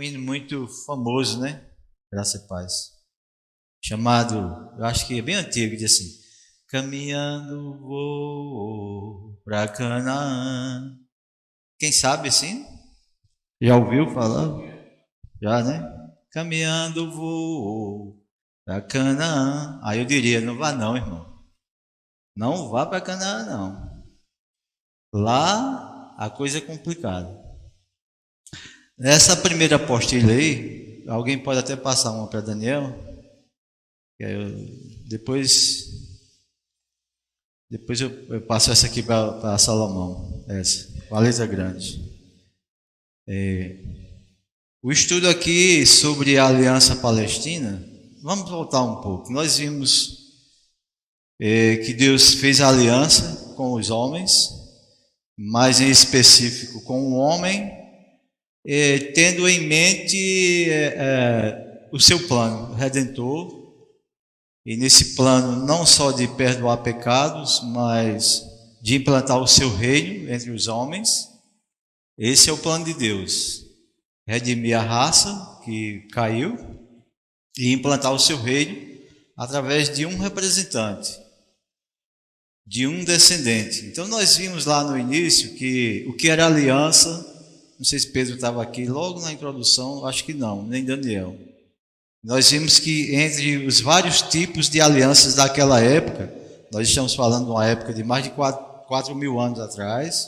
um hino muito famoso, né? Graça e paz. Chamado, eu acho que é bem antigo, diz assim: caminhando vou para Canaã. Quem sabe assim? Já ouviu falar? Já, né? Caminhando vou para Canaã. Aí eu diria: não vá não, irmão. Não vá para Canaã, não. Lá a coisa é complicada. Nessa primeira apostila aí, alguém pode até passar uma para Daniel. Depois eu passo essa aqui para Salomão. Essa, com a letra grande. O estudo aqui sobre a Aliança Palestina, vamos voltar um pouco. Nós vimos que Deus fez a aliança com os homens, mas em específico com o homem, tendo em mente o seu plano redentor, e nesse plano não só de perdoar pecados, mas de implantar o seu reino entre os homens. Esse é o plano de Deus: redimir a raça que caiu e implantar o seu reino através de um representante, de um descendente. Então nós vimos lá no início que o que era aliança, não sei se Pedro estava aqui logo na introdução, acho que não, nem Daniel. Nós vimos que entre os vários tipos de alianças daquela época, nós estamos falando de uma época de mais de 4.000 anos atrás,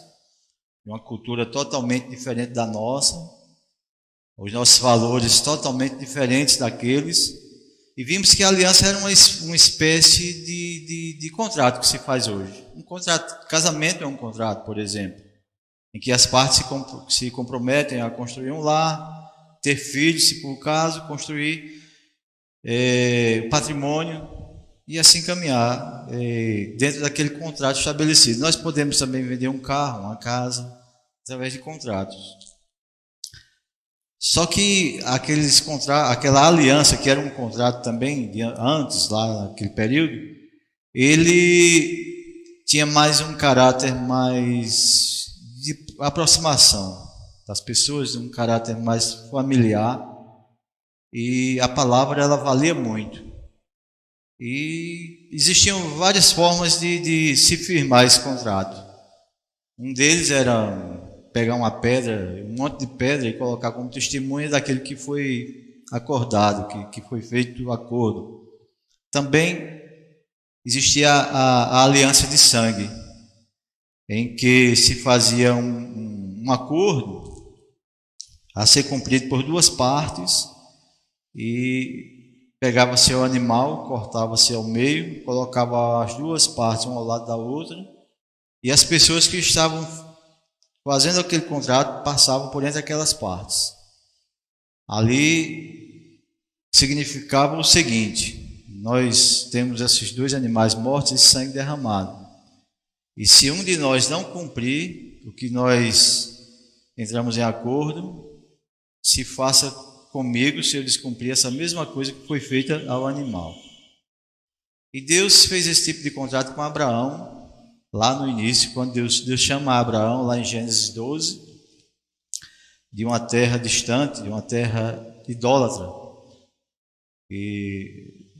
de uma cultura totalmente diferente da nossa, os nossos valores totalmente diferentes daqueles, e vimos que a aliança era uma espécie de contrato que se faz hoje. Um contrato, casamento é um contrato, por exemplo, em que as partes se comprometem a construir um lar, ter filhos, se por caso, construir patrimônio e assim caminhar dentro daquele contrato estabelecido. Nós podemos também vender um carro, uma casa, através de contratos. Só que aquela aliança, que era um contrato também antes, lá naquele período, ele tinha mais um caráter mais de aproximação das pessoas, um caráter mais familiar, e a palavra ela valia muito. E existiam várias formas de se firmar esse contrato. Um deles era pegar uma pedra, um monte de pedra, e colocar como testemunha daquele que foi acordado, que foi feito o acordo. Também existia a aliança de sangue, em que se fazia um acordo a ser cumprido por duas partes, e pegava-se o animal, cortava-se ao meio, colocava as duas partes uma ao lado da outra, e as pessoas que estavam fazendo aquele contrato passavam por entre aquelas partes. Ali significava o seguinte: nós temos esses dois animais mortos e sangue derramado, e se um de nós não cumprir o que nós entramos em acordo, se faça comigo se eu descumprir essa mesma coisa que foi feita ao animal. E Deus fez esse tipo de contrato com Abraão, lá no início, quando Deus chama Abraão, lá em Gênesis 12, de uma terra distante, de uma terra idólatra,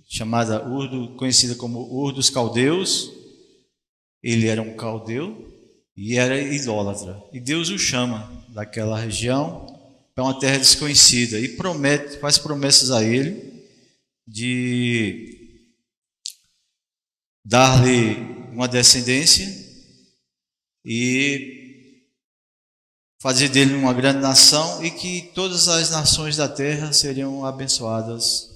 chamada conhecida como Ur dos Caldeus. Ele era um caldeu e era idólatra. E Deus o chama daquela região para uma terra desconhecida e faz promessas a ele de dar-lhe uma descendência e fazer dele uma grande nação, e que todas as nações da terra seriam abençoadas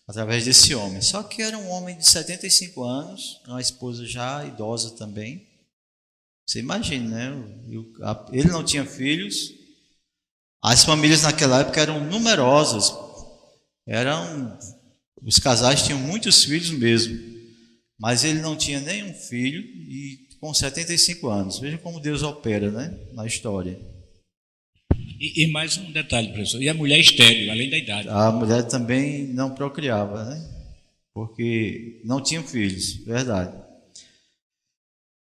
através desse homem. Só que era um homem de 75 anos, uma esposa já idosa também. Você imagina, né? Ele não tinha filhos. As famílias naquela época eram numerosas, os casais tinham muitos filhos mesmo, mas ele não tinha nenhum filho, e com 75 anos. Veja como Deus opera, né, na história. E mais um detalhe, professor: e a mulher estéril, além da idade? A mulher também não procriava, né, porque não tinha filhos, verdade.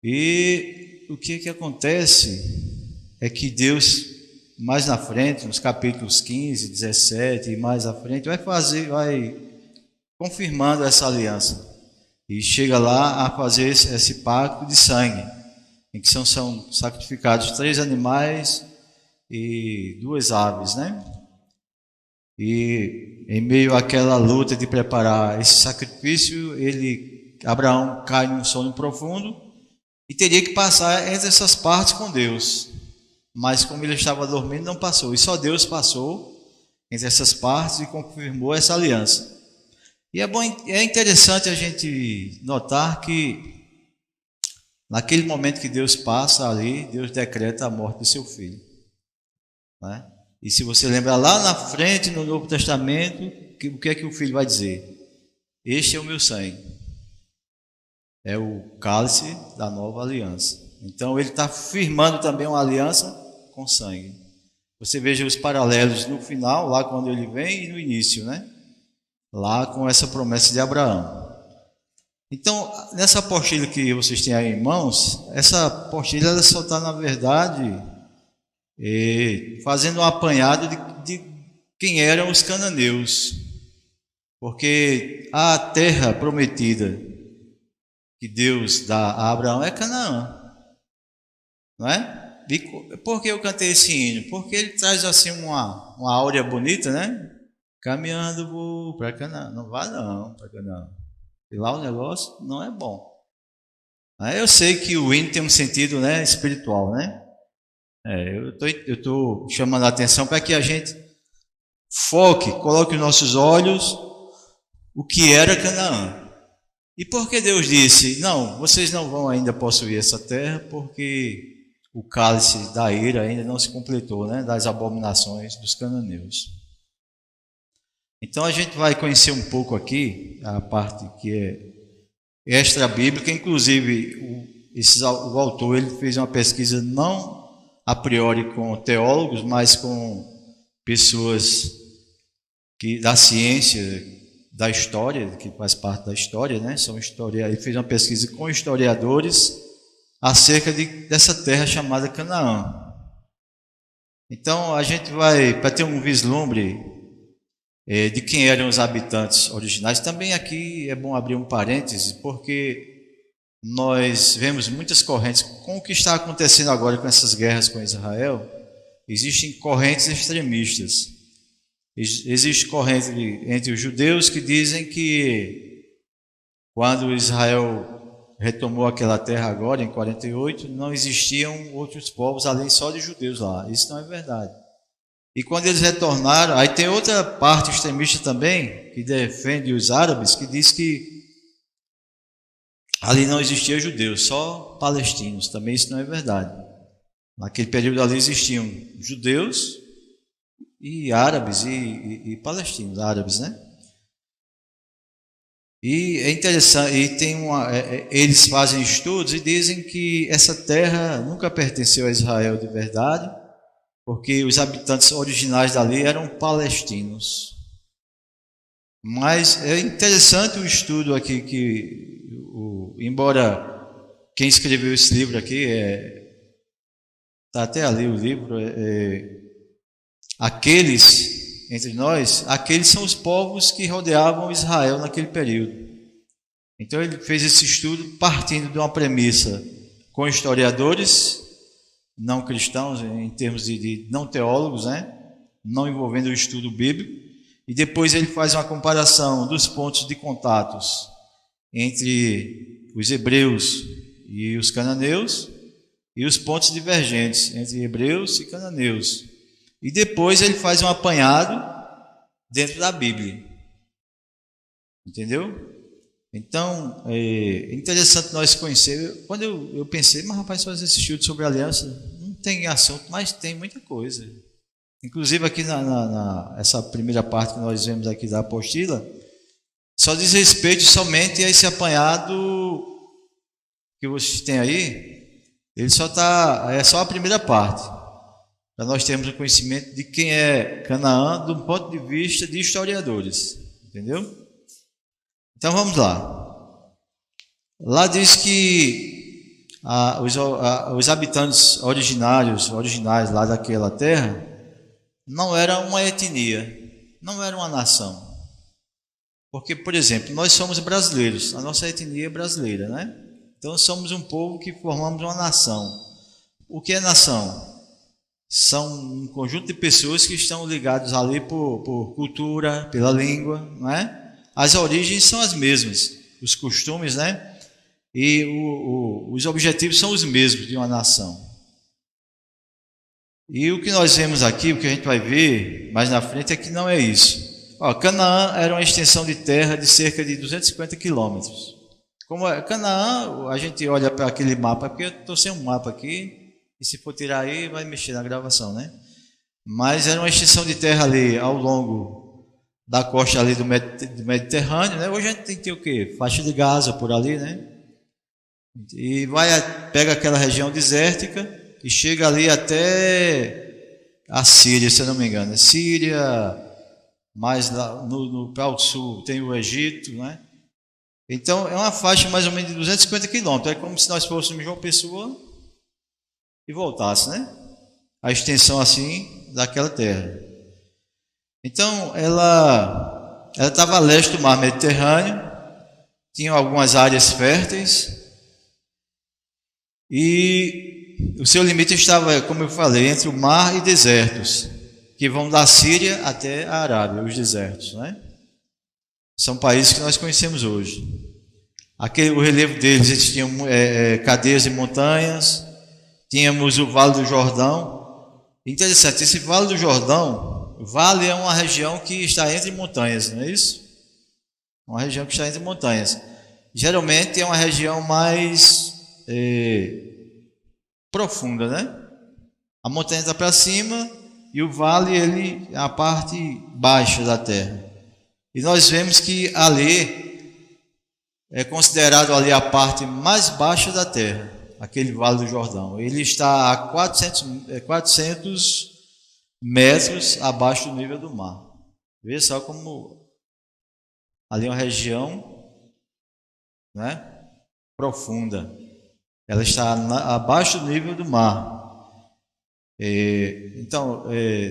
E o que acontece é que Deus mais na frente, nos capítulos 15, 17 e mais à frente, vai confirmando essa aliança. E chega lá a fazer esse pacto de sangue, em que são sacrificados 3 animais e 2 aves, né? E em meio àquela luta de preparar esse sacrifício, Abraão cai num sono profundo e teria que passar entre essas partes com Deus. Mas como ele estava dormindo, não passou. E só Deus passou entre essas partes e confirmou essa aliança. E é interessante a gente notar que naquele momento que Deus passa ali, Deus decreta a morte do seu filho, né? E se você lembrar lá na frente, no Novo Testamento, o que é que o filho vai dizer? Este é o meu sangue. É o cálice da nova aliança. Então ele está firmando também uma aliança com sangue. Você veja os paralelos no final, lá quando ele vem, e no início, né? Lá com essa promessa de Abraão. Então, nessa apostila que vocês têm aí em mãos, essa apostila ela só está, na verdade, fazendo um apanhado de quem eram os cananeus. Porque a terra prometida que Deus dá a Abraão é Canaã. Não é? E por que eu cantei esse hino? Porque ele traz assim uma áurea bonita, né? Caminhando vou para Canaã. Não vá não para Canaã. E lá o negócio não é bom. Eu sei que o hino tem um sentido, né, espiritual, né? Eu estou chamando a atenção para que a gente coloque os nossos olhos o que era Canaã. E por que Deus disse, não, vocês não vão ainda possuir essa terra, porque o cálice da ira ainda não se completou, né, das abominações dos cananeus. Então a gente vai conhecer um pouco aqui a parte que é extra-bíblica, inclusive o autor ele fez uma pesquisa não a priori com teólogos, mas com pessoas da ciência, da história, que faz parte da história, né? Ele fez uma pesquisa com historiadores acerca dessa terra chamada Canaã. Então a gente vai, para ter um vislumbre de quem eram os habitantes originais. Também aqui é bom abrir um parêntese, porque nós vemos muitas correntes. Com o que está acontecendo agora com essas guerras com Israel, existem correntes extremistas. Existe corrente entre os judeus que dizem que quando Israel retomou aquela terra agora, em 48, não existiam outros povos além só de judeus lá. Isso não é verdade. E quando eles retornaram, aí tem outra parte extremista também, que defende os árabes, que diz que ali não existia judeus, só palestinos. Também isso não é verdade. Naquele período ali existiam judeus e árabes e palestinos, árabes, né? E é interessante, e eles fazem estudos e dizem que essa terra nunca pertenceu a Israel de verdade, porque os habitantes originais dali eram palestinos. Mas é interessante o estudo aqui embora quem escreveu esse livro aqui está até ali o livro, aqueles entre nós, aqueles são os povos que rodeavam Israel naquele período. Então ele fez esse estudo partindo de uma premissa com historiadores não cristãos, em termos de não teólogos, né? Não envolvendo o estudo bíblico, e depois ele faz uma comparação dos pontos de contatos entre os hebreus e os cananeus e os pontos divergentes entre hebreus e cananeus. E depois ele faz um apanhado dentro da Bíblia. Entendeu? Então, é interessante nós conhecer. Quando eu pensei, mas rapaz, fazer esse estudo sobre aliança, não tem assunto, mas tem muita coisa. Inclusive aqui essa primeira parte que nós vemos aqui da apostila, só diz respeito somente a esse apanhado que vocês têm aí. Ele é só a primeira parte, para nós termos o conhecimento de quem é Canaã do ponto de vista de historiadores, entendeu? Então vamos lá. Lá diz que os habitantes originais lá daquela terra não era uma etnia, não era uma nação. Porque, por exemplo, nós somos brasileiros, a nossa etnia é brasileira, né? Então somos um povo que formamos uma nação. O que é nação? São um conjunto de pessoas que estão ligados ali por cultura, pela língua, não é? As origens são as mesmas, os costumes, né? E os objetivos são os mesmos de uma nação. E o que nós vemos aqui, o que a gente vai ver mais na frente, é que não é isso. Canaã era uma extensão de terra de cerca de 250 quilômetros. Como é Canaã, a gente olha para aquele mapa, porque eu estou sem um mapa aqui, e se for tirar aí, vai mexer na gravação, né? Mas era uma extensão de terra ali ao longo da costa ali do Mediterrâneo, né? Hoje a gente tem que ter o quê? Faixa de Gaza por ali, né? E pega aquela região desértica e chega ali até a Síria, se eu não me engano. Síria, mais lá para o sul tem o Egito, né? Então é uma faixa mais ou menos de 250 quilômetros. É como se nós fôssemos João Pessoa e voltasse, né? A extensão assim daquela terra. Então ela estava a leste do mar Mediterrâneo, tinha algumas áreas férteis e o seu limite estava, como eu falei, entre o mar e desertos, que vão da Síria até a Arábia, os desertos, né? São países que nós conhecemos hoje. O relevo deles, eles tinham cadeias de montanhas, tínhamos o Vale do Jordão. Interessante, esse Vale do Jordão, vale é uma região que está entre montanhas, não é isso? Uma região que está entre montanhas. Geralmente é uma região mais profunda, né? A montanha está para cima e o vale ele é a parte baixa da terra. E nós vemos que ali é considerado ali a parte mais baixa da terra, aquele Vale do Jordão. Ele está a 400 metros abaixo do nível do mar. Vê só como ali é uma região, né, profunda. Ela está abaixo do nível do mar. Então,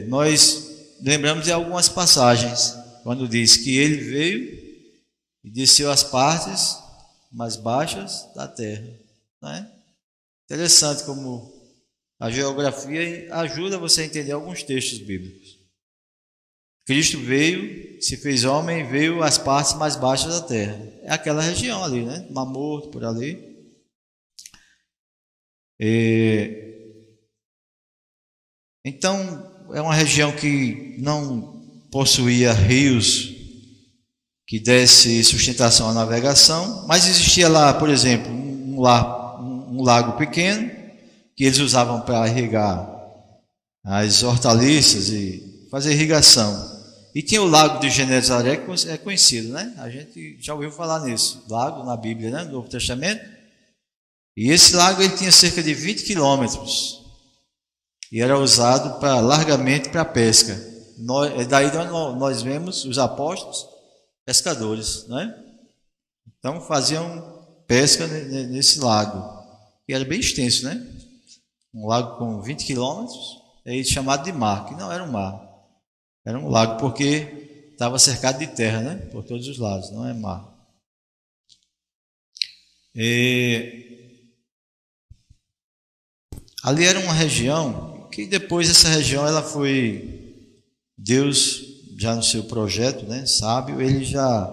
nós lembramos de algumas passagens, quando diz que ele veio e desceu às partes mais baixas da terra, né? Interessante como a geografia ajuda você a entender alguns textos bíblicos. Cristo veio, se fez homem, veio às partes mais baixas da terra. É aquela região ali, né? Mar Morto, por ali. Então, é uma região que não possuía rios que desse sustentação à navegação, mas existia lá, por exemplo, um lago pequeno que eles usavam para irrigar as hortaliças e fazer irrigação. E tinha o lago de Genezaré, que é conhecido, né? A gente já ouviu falar nisso, lago na Bíblia, né? No Novo Testamento. E esse lago ele tinha cerca de 20 quilômetros e era usado largamente para pesca. Daí nós vemos os apóstolos pescadores, né? Então faziam pesca nesse lago, que era bem extenso, né? Um lago com 20 quilômetros, chamado de mar, que não era um mar, era um lago porque estava cercado de terra, né? Por todos os lados, não é mar. Ali era uma região que depois essa região ela foi, Deus já no seu projeto, né, sábio, ele já,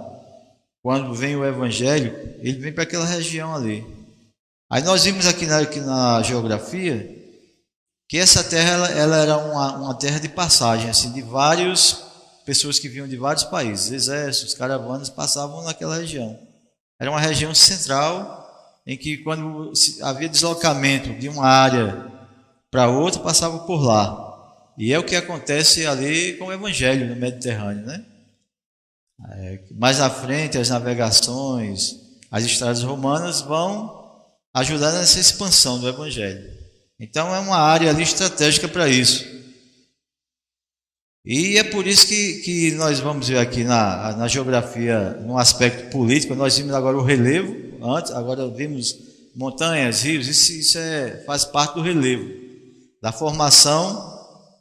quando vem o evangelho, ele vem para aquela região ali. Aí nós vimos aqui na geografia que essa terra ela era uma terra de passagem, assim, de várias pessoas que vinham de vários países, exércitos, caravanas passavam naquela região. Era uma região central em que quando havia deslocamento de uma área para outra, passava por lá. E é o que acontece ali com o Evangelho no Mediterrâneo, né? Mais à frente, as navegações, as estradas romanas vão ajudar nessa expansão do Evangelho. Então é uma área ali estratégica para isso. E é por isso que nós vamos ver aqui na geografia, no aspecto político, nós vimos agora o relevo, agora vimos montanhas, rios, isso faz parte do relevo, da formação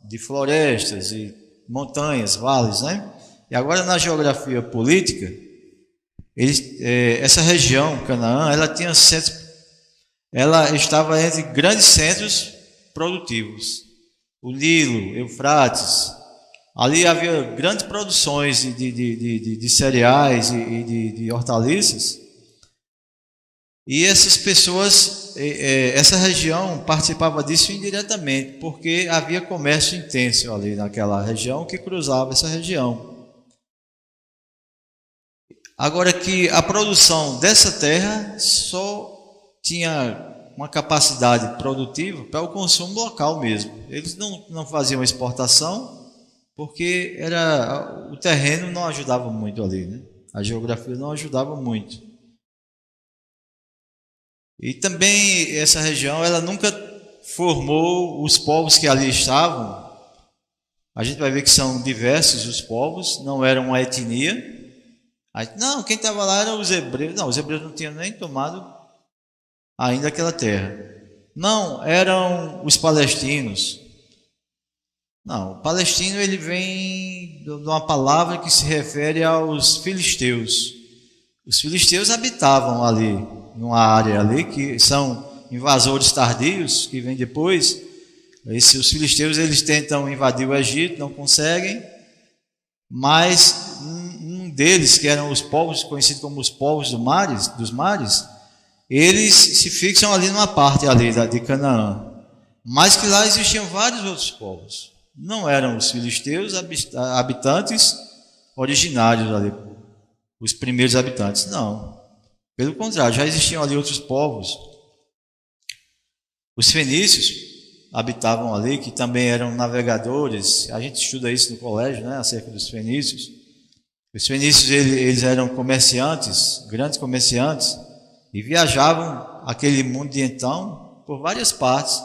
de florestas e montanhas, vales, né? E agora na geografia política, essa região, Canaã, ela estava entre grandes centros produtivos. O Nilo, Eufrates, ali havia grandes produções de cereais e de hortaliças. E essas pessoas, essa região participava disso indiretamente, porque havia comércio intenso ali naquela região que cruzava essa região. Agora que a produção dessa terra só tinha uma capacidade produtiva para o consumo local mesmo. Eles não faziam exportação, porque o terreno não ajudava muito ali, né? A geografia não ajudava muito. E também essa região, ela nunca formou os povos que ali estavam. A gente vai ver que são diversos os povos, não eram uma etnia. Não, quem estava lá eram os hebreus. Não, os hebreus não tinham nem tomado ainda aquela terra. Não, eram os palestinos. Não, o palestino ele vem de uma palavra que se refere aos filisteus. Os filisteus habitavam ali, numa área ali, que são invasores tardios, que vêm depois. Os filisteus eles tentam invadir o Egito, não conseguem, mas um deles, que eram os povos conhecidos como os povos dos mares, eles se fixam ali numa parte ali de Canaã, mas que lá existiam vários outros povos. Não eram os filisteus habitantes originários ali, os primeiros habitantes, não. Pelo contrário, já existiam ali outros povos. Os fenícios habitavam ali, que também eram navegadores. A gente estuda isso no colégio, né, acerca dos fenícios. Os fenícios eles eram comerciantes, grandes comerciantes, e viajavam aquele mundo de então por várias partes.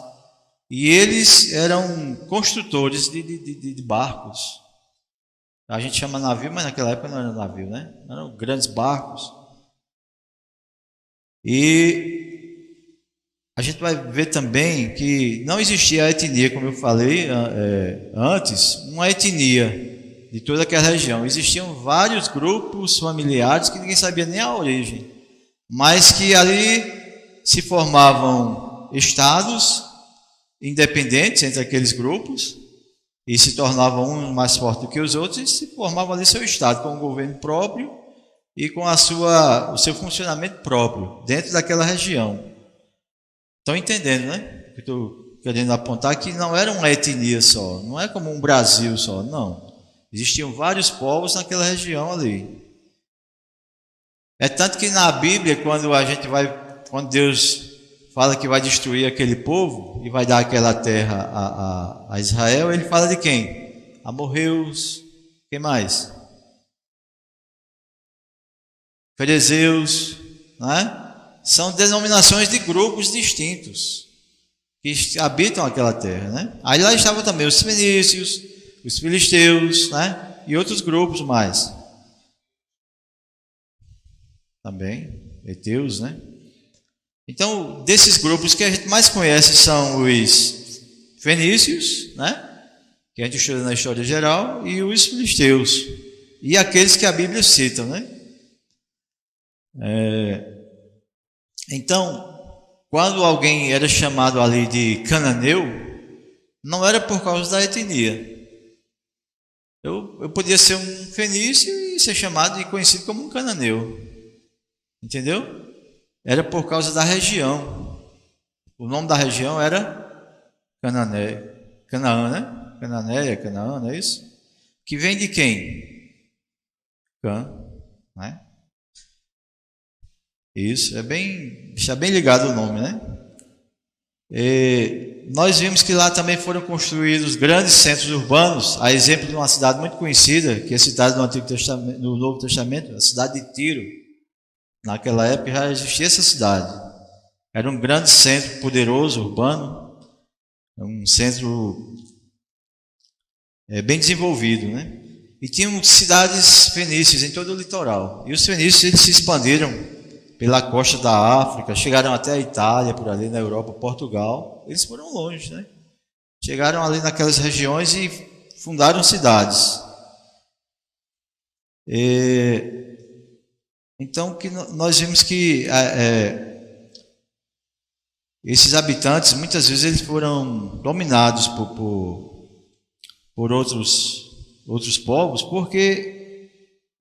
E eles eram construtores de barcos. A gente chama navio, mas naquela época não era navio, né? Eram grandes barcos. E a gente vai ver também que não existia a etnia, como eu falei antes, uma etnia de toda aquela região. Existiam vários grupos familiares que ninguém sabia nem a origem, mas que ali se formavam estados independentes entre aqueles grupos e se tornavam uns mais fortes do que os outros e se formavam ali seu estado com um governo próprio e com o seu funcionamento próprio dentro daquela região. Estão entendendo, né? Que estou querendo apontar que não era uma etnia só, não é como um Brasil só, não. Existiam vários povos naquela região ali. É tanto que na Bíblia, quando Deus fala que vai destruir aquele povo e vai dar aquela terra a Israel, ele fala de quem? Amorreus, quem mais? Ferezeus, né? São denominações de grupos distintos que habitam aquela terra, né? Aí lá estavam também os fenícios, os filisteus, né? E outros grupos mais. Também, heteus, né? Então, desses grupos que a gente mais conhece são os fenícios, né? Que a gente estuda na história geral, e os filisteus, e aqueles que a Bíblia cita, né? Então, quando alguém era chamado ali de cananeu, não era por causa da etnia. Eu podia ser um fenício e ser chamado e conhecido como um cananeu. Entendeu? Era por causa da região. O nome da região era Canaã, né? Canaã, não é isso? Que vem de quem? Cã, né? Isso, está bem ligado o nome, né? Nós vimos que lá também foram construídos grandes centros urbanos, a exemplo de uma cidade muito conhecida, que é citada no Antigo Testamento, no Novo Testamento, a cidade de Tiro. Naquela época já existia essa cidade. Era um grande centro poderoso, urbano, um centro bem desenvolvido, né? E tinham cidades fenícias em todo o litoral. E os fenícios eles se expandiram pela costa da África, chegaram até a Itália, por ali na Europa, Portugal. Eles foram longe, né? chegaram ali naquelas regiões e fundaram cidades. Então, que nós vimos que esses habitantes, muitas vezes, eles foram dominados por outros povos, porque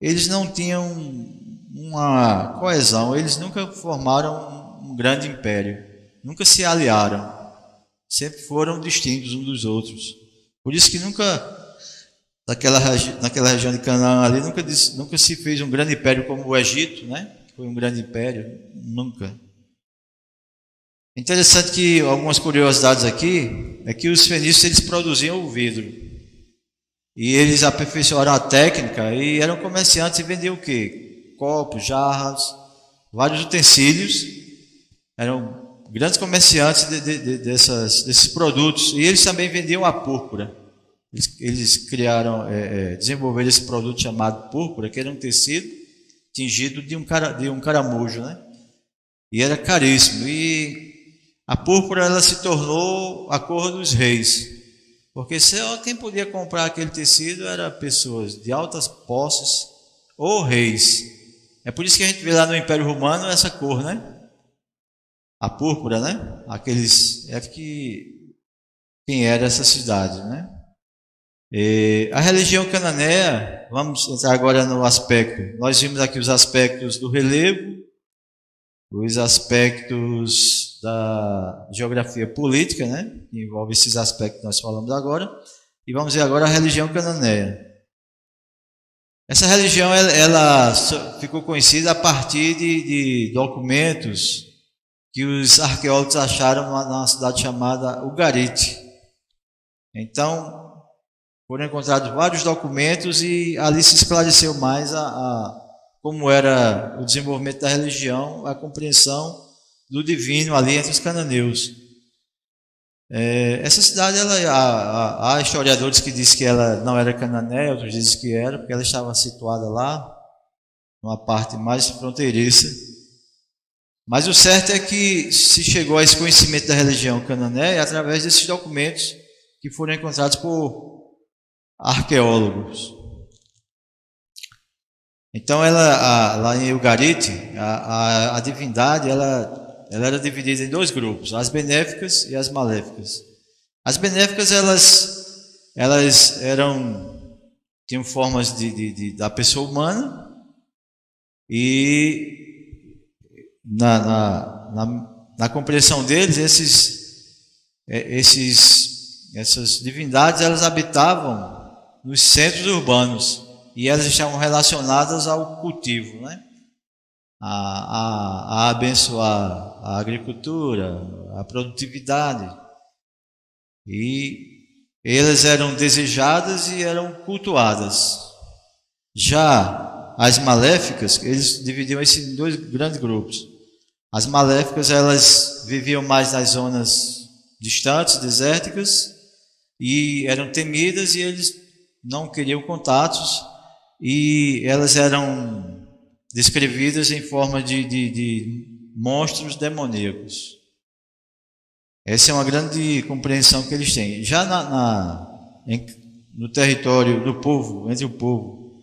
eles não tinham uma coesão, eles nunca formaram um grande império, nunca se aliaram, sempre foram distintos uns dos outros. Por isso que nunca, naquela região de Canaã ali, nunca se fez um grande império como o Egito, né? Foi um grande império, nunca. Interessante que algumas curiosidades aqui é que os fenícios eles produziam o vidro e eles aperfeiçoaram a técnica e eram comerciantes e vendiam o quê? Copos, jarras, vários utensílios. Eram grandes comerciantes desses produtos e eles também vendiam a púrpura. Eles desenvolveram esse produto chamado púrpura, que era um tecido tingido de um caramujo, né? E era caríssimo. E a púrpura ela se tornou a cor dos reis, porque só quem podia comprar aquele tecido eram pessoas de altas posses ou reis. É por isso que a gente vê lá no Império Romano essa cor, né? A púrpura, né? Quem era essa cidade, né? A religião cananeia, vamos entrar agora no aspecto. Nós vimos aqui os aspectos do relevo, os aspectos da geografia política, né? Que envolve esses aspectos que nós falamos agora. E vamos ver agora a religião cananeia. Essa religião ela ficou conhecida a partir de documentos que os arqueólogos acharam numa cidade chamada Ugarit. Então, foram encontrados vários documentos e ali se esclareceu mais como era o desenvolvimento da religião, a compreensão do divino ali entre os cananeus. Essa cidade, há historiadores que dizem que ela não era cananeia, outros dizem que era, porque ela estava situada lá, numa parte mais fronteiriça. Mas o certo é que se chegou a esse conhecimento da religião cananeia através desses documentos que foram encontrados por arqueólogos. Então, lá em Ugarit, a divindade, ela era dividida em dois grupos, as benéficas e as maléficas. As benéficas, elas tinham formas da pessoa humana e na compreensão deles, essas divindades, elas habitavam nos centros urbanos e elas estavam relacionadas ao cultivo, né? A abençoar a agricultura, a produtividade. E elas eram desejadas e eram cultuadas. Já as maléficas, eles dividiam isso em dois grandes grupos. As maléficas, elas viviam mais nas zonas distantes, desérticas, e eram temidas e eles não queriam contatos, e elas eram descrevidas em forma de monstros demoníacos. Essa é uma grande compreensão que eles têm. Já no território do povo, entre o povo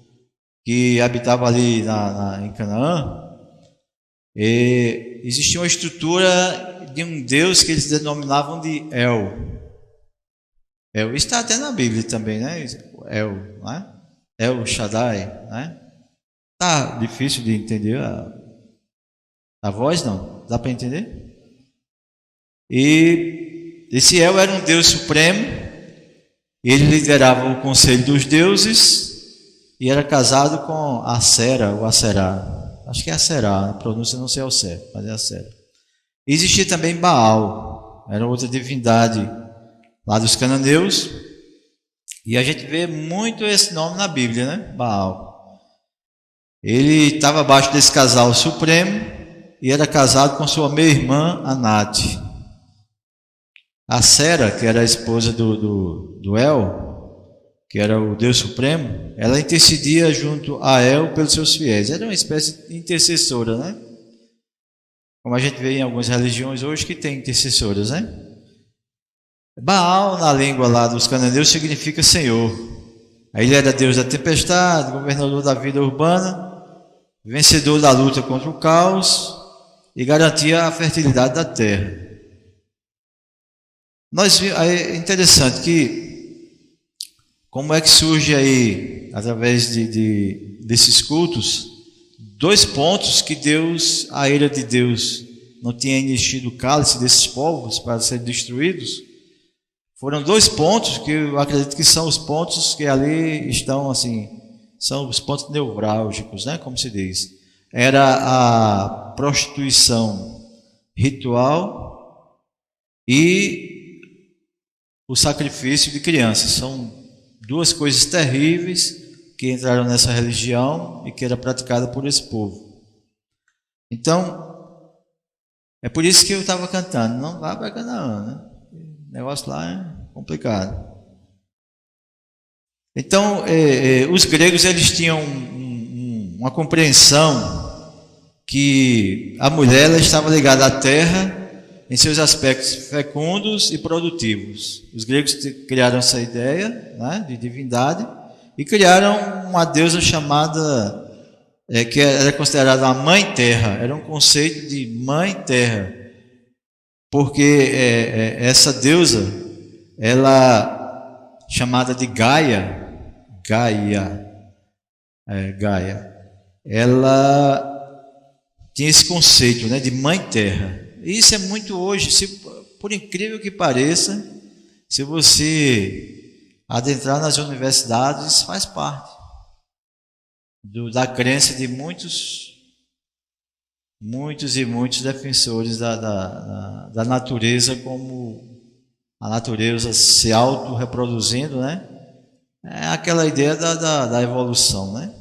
que habitava ali em Canaã, existia uma estrutura de um Deus que eles denominavam de El. Isso está até na Bíblia também, né? El, né? El Shaddai, né? Tá difícil de entender a voz, não? Dá para entender? E esse El era um Deus supremo, ele liderava o conselho dos deuses e era casado com Acera ou Acerá. Acho que é Acerá, a pronúncia não sei ao certo, mas é Acera. Existia também Baal, era outra divindade lá dos cananeus, e a gente vê muito esse nome na Bíblia, né? Baal. Ele estava abaixo desse casal supremo e era casado com sua meia-irmã Anat. A Sera, que era a esposa do El, que era o Deus Supremo, ela intercedia junto a El pelos seus fiéis. Era uma espécie de intercessora, né? Como a gente vê em algumas religiões hoje que tem intercessoras, né? Baal, na língua lá dos cananeus, significa Senhor. Aí ele era Deus da tempestade, governador da vida urbana, vencedor da luta contra o caos e garantia a fertilidade da terra. É interessante que como é que surge aí, através desses cultos, dois pontos que a ira de Deus não tinha enchido o cálice desses povos para serem destruídos. Foram dois pontos que eu acredito que são os pontos que ali estão assim, são os pontos nevrálgicos, né, como se diz. Era a prostituição ritual e o sacrifício de crianças. São duas coisas terríveis que entraram nessa religião e que era praticada por esse povo. Então, é por isso que eu estava cantando, não vá para Canaã, né? O negócio lá é complicado. Então, os gregos eles tinham uma compreensão que a mulher ela estava ligada à terra em seus aspectos fecundos e produtivos. Os gregos criaram essa ideia, né, de divindade e criaram uma deusa chamada, que era considerada a mãe terra. Era um conceito de mãe terra, porque essa deusa, ela chamada de Gaia, ela tinha esse conceito, né, de mãe terra. Isso é muito hoje, por incrível que pareça, se você adentrar nas universidades, isso faz parte da crença de muitos defensores da natureza, como a natureza se auto-reproduzindo, né? É aquela ideia da evolução, né?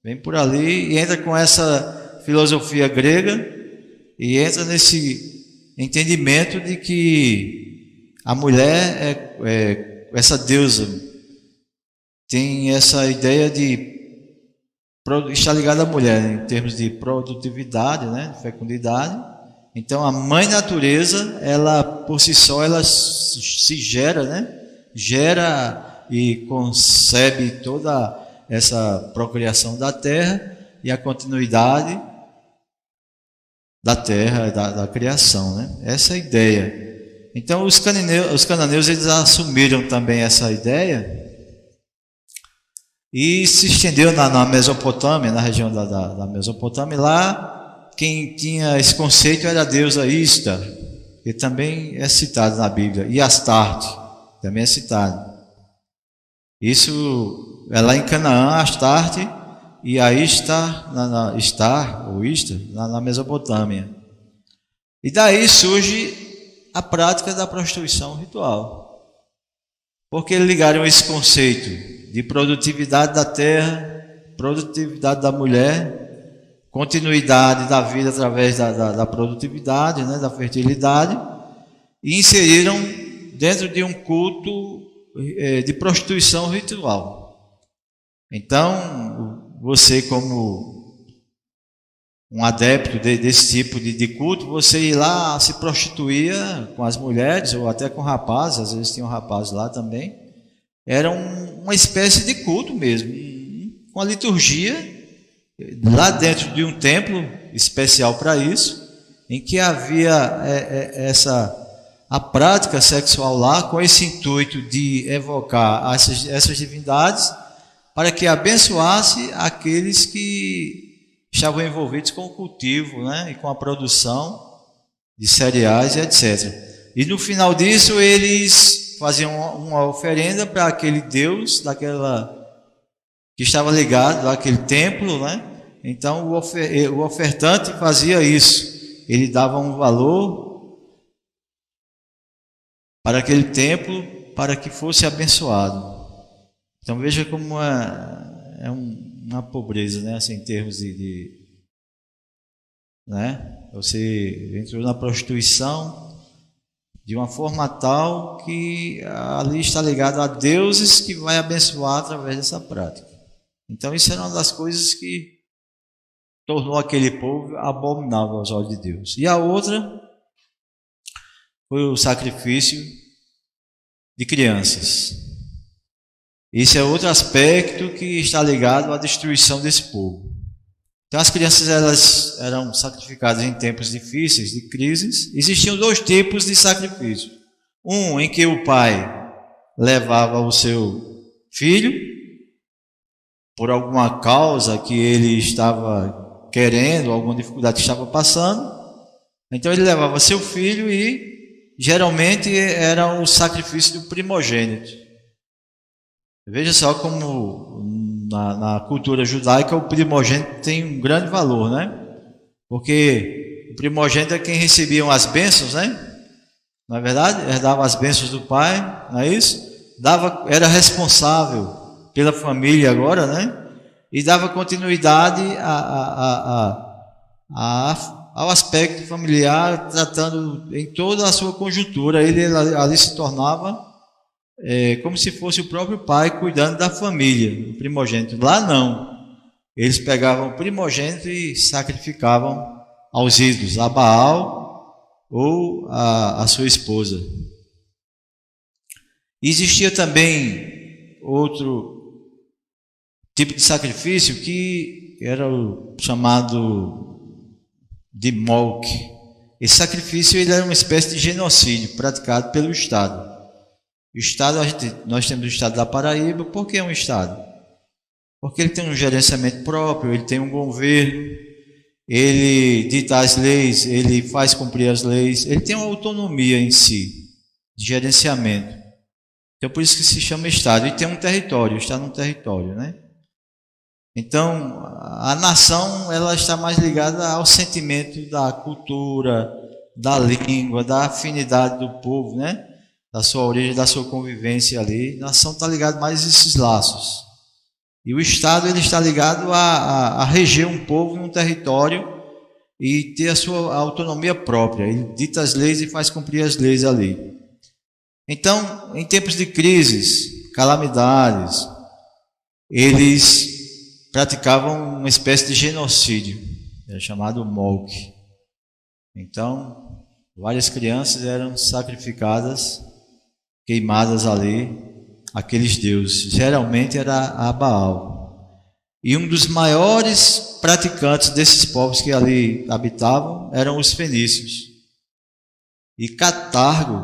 Vem por ali e entra com essa filosofia grega e entra nesse entendimento de que a mulher essa deusa tem essa ideia de estar ligada à mulher em termos de produtividade, né, de fecundidade. Então a mãe natureza, ela por si só ela se gera, né? Gera e concebe toda essa procriação da terra e a continuidade da terra, da criação, né? Essa é a ideia. Então os cananeus eles assumiram também essa ideia e se estendeu na Mesopotâmia, na região da Mesopotâmia. Lá quem tinha esse conceito era a deusa Istar, que também é citado na Bíblia, e Astarte também é citado. Isso é lá em Canaã, Astarte, e a Istar, na Mesopotâmia. E daí surge a prática da prostituição ritual. Porque ligaram esse conceito de produtividade da terra, produtividade da mulher, continuidade da vida através da produtividade, né, da fertilidade, e inseriram dentro de um culto de prostituição ritual. Então, você como um adepto desse tipo de culto, você ia lá, se prostituía com as mulheres, ou até com rapazes, às vezes tinham rapazes lá também. Era uma espécie de culto mesmo, uma liturgia, lá dentro de um templo especial para isso, em que havia a prática sexual lá, com esse intuito de evocar essas divindades, para que abençoasse aqueles que estavam envolvidos com o cultivo, né, e com a produção de cereais e etc. E no final disso eles faziam uma oferenda para aquele Deus, que estava ligado àquele templo, né? Então o ofertante fazia isso, ele dava um valor para aquele templo para que fosse abençoado. Então veja como é uma pobreza, né? Assim, em termos né? Você entrou na prostituição de uma forma tal que ali está ligado a deuses que vai abençoar através dessa prática. Então isso era uma das coisas que tornou aquele povo abominável aos olhos de Deus. E a outra foi o sacrifício de crianças. Esse é outro aspecto que está ligado à destruição desse povo. Então as crianças elas eram sacrificadas em tempos difíceis, de crises. Existiam dois tipos de sacrifício. Um em que o pai levava o seu filho por alguma causa que ele estava querendo, alguma dificuldade que estava passando. Então ele levava seu filho e geralmente era o sacrifício do primogênito. Veja só como na cultura judaica o primogênito tem um grande valor, né? Porque o primogênito é quem recebia as bênçãos, né? Não é verdade? Herdava as bênçãos do pai, não é isso? Era responsável pela família agora, né? E dava continuidade ao aspecto familiar, tratando em toda a sua conjuntura. Ele ali se tornava como se fosse o próprio pai cuidando da família, o primogênito. Lá não. Eles pegavam o primogênito e sacrificavam aos ídolos, a Baal ou a sua esposa. Existia também outro tipo de sacrifício que era o chamado de Molk. Esse sacrifício ele era uma espécie de genocídio praticado pelo Estado. O Estado, nós temos o Estado da Paraíba. Por que é um Estado? Porque ele tem um gerenciamento próprio, ele tem um governo, ele dita as leis, ele faz cumprir as leis, ele tem uma autonomia em si, de gerenciamento. Então por isso que se chama Estado. E tem um território, está num território, né? Então a nação ela está mais ligada ao sentimento da cultura, da língua, da afinidade do povo, né? Da sua origem, da sua convivência ali. A nação está ligada mais a esses laços. E o Estado ele está ligado a reger um povo num território e ter a sua autonomia própria. Ele dita as leis e faz cumprir as leis ali. Então, em tempos de crises, calamidades, eles praticavam uma espécie de genocídio, chamado Molk. Então, várias crianças eram sacrificadas, queimadas ali, aqueles deuses. Geralmente era a Baal. E um dos maiores praticantes desses povos que ali habitavam eram os fenícios. E Cartago,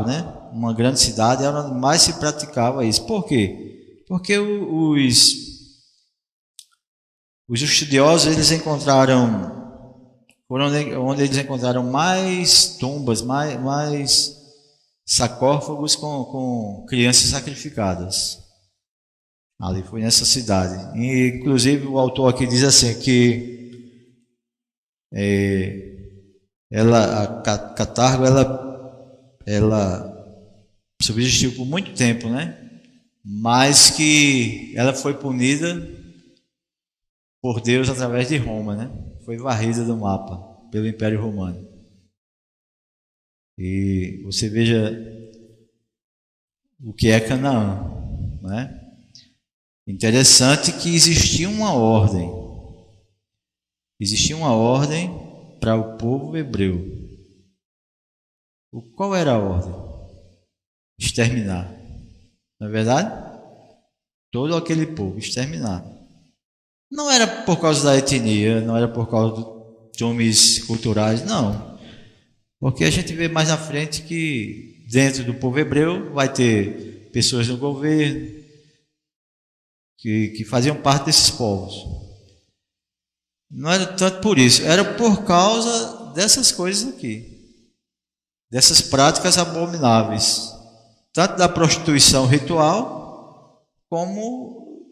né, uma grande cidade, era onde mais se praticava isso. Por quê? Porque os estudiosos eles foram onde eles encontraram mais tumbas, mais sarcófagos com crianças sacrificadas. Ali foi nessa cidade. E, inclusive o autor aqui diz assim que Catargo ela subsistiu por muito tempo, né? Mas que ela foi punida por Deus através de Roma, né? Foi varrida do mapa pelo Império Romano. E você veja o que é Canaã, né? Interessante que existia uma ordem para o povo hebreu. Qual era a ordem? Exterminar. Não é verdade? Todo aquele povo, exterminar. Não era por causa da etnia, não era por causa de costumes culturais, não. Porque a gente vê mais na frente que dentro do povo hebreu vai ter pessoas no governo que faziam parte desses povos. Não era tanto por isso, era por causa dessas coisas aqui, dessas práticas abomináveis, tanto da prostituição ritual como